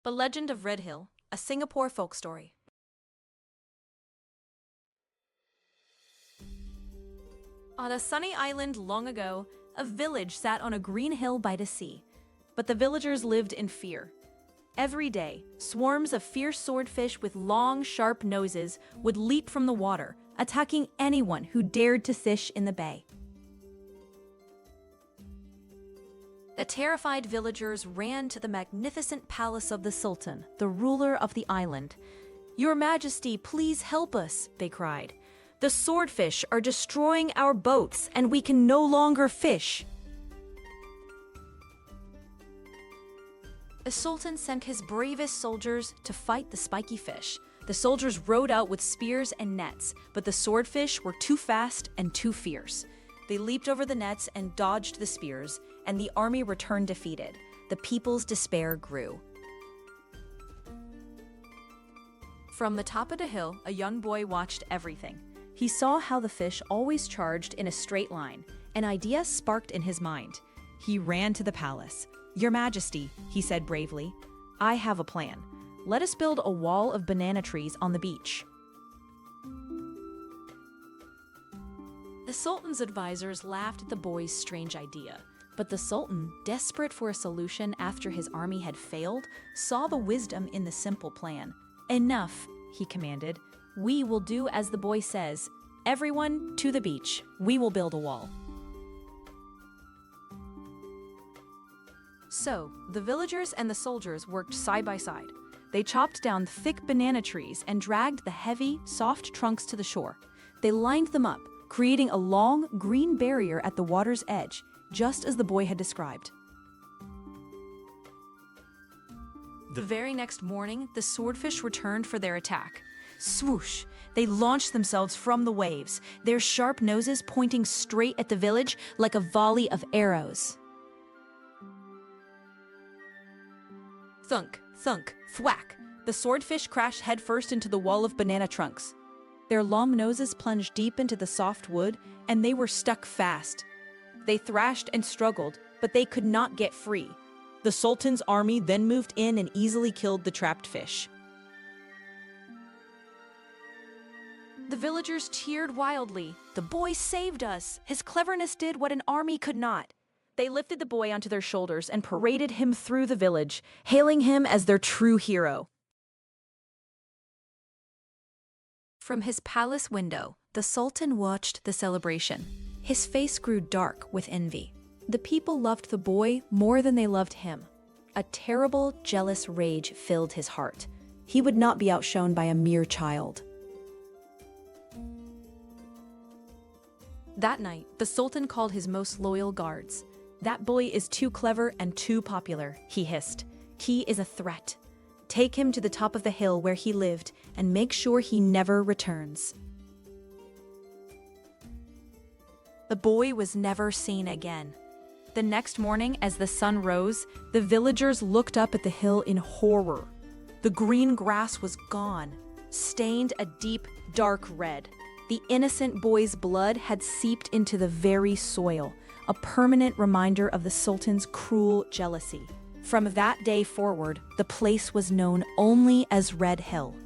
The Legend of Redhill, a Singapore folk story. On a sunny island long ago, a village sat on a green hill by the sea. But the villagers lived in fear. Every day, swarms of fierce swordfish with long, sharp noses would leap from the water, attacking anyone who dared to fish in the bay. The terrified villagers ran to the magnificent palace of the Sultan, the ruler of the island. "Your Majesty, please help us," they cried. "The swordfish are destroying our boats, and we can no longer fish." The Sultan sent his bravest soldiers to fight the spiky fish. The soldiers rowed out with spears and nets, but the swordfish were too fast and too fierce. They leaped over the nets and dodged the spears, and the army returned defeated. The people's despair grew. From the top of the hill, a young boy watched everything. He saw how the fish always charged in a straight line. An idea sparked in his mind. He ran to the palace. "Your Majesty," he said bravely, "I have a plan. Let us build a wall of banana trees on the beach." The Sultan's advisors laughed at the boy's strange idea, but the Sultan, desperate for a solution after his army had failed, saw the wisdom in the simple plan. "Enough," he commanded. "We will do as the boy says. Everyone to the beach. We will build a wall." So, the villagers and the soldiers worked side by side. They chopped down thick banana trees and dragged the heavy, soft trunks to the shore. They lined them up, creating a long, green barrier at the water's edge, just as the boy had described. The very next morning, the swordfish returned for their attack. Swoosh! They launched themselves from the waves, their sharp noses pointing straight at the village like a volley of arrows. Thunk, thunk, thwack! The swordfish crashed headfirst into the wall of banana trunks. Their long noses plunged deep into the soft wood, and they were stuck fast. They thrashed and struggled, but they could not get free. The Sultan's army then moved in and easily killed the trapped fish. The villagers cheered wildly. "The boy saved us! His cleverness did what an army could not." They lifted the boy onto their shoulders and paraded him through the village, hailing him as their true hero. From his palace window, the Sultan watched the celebration. His face grew dark with envy. The people loved the boy more than they loved him. A terrible, jealous rage filled his heart. He would not be outshone by a mere child. That night, the Sultan called his most loyal guards. "That boy is too clever and too popular," he hissed. "He is a threat. Take him to the top of the hill where he lived and make sure he never returns." The boy was never seen again. The next morning, as the sun rose, the villagers looked up at the hill in horror. The green grass was gone, stained a deep, dark red. The innocent boy's blood had seeped into the very soil, a permanent reminder of the Sultan's cruel jealousy. From that day forward, the place was known only as Redhill.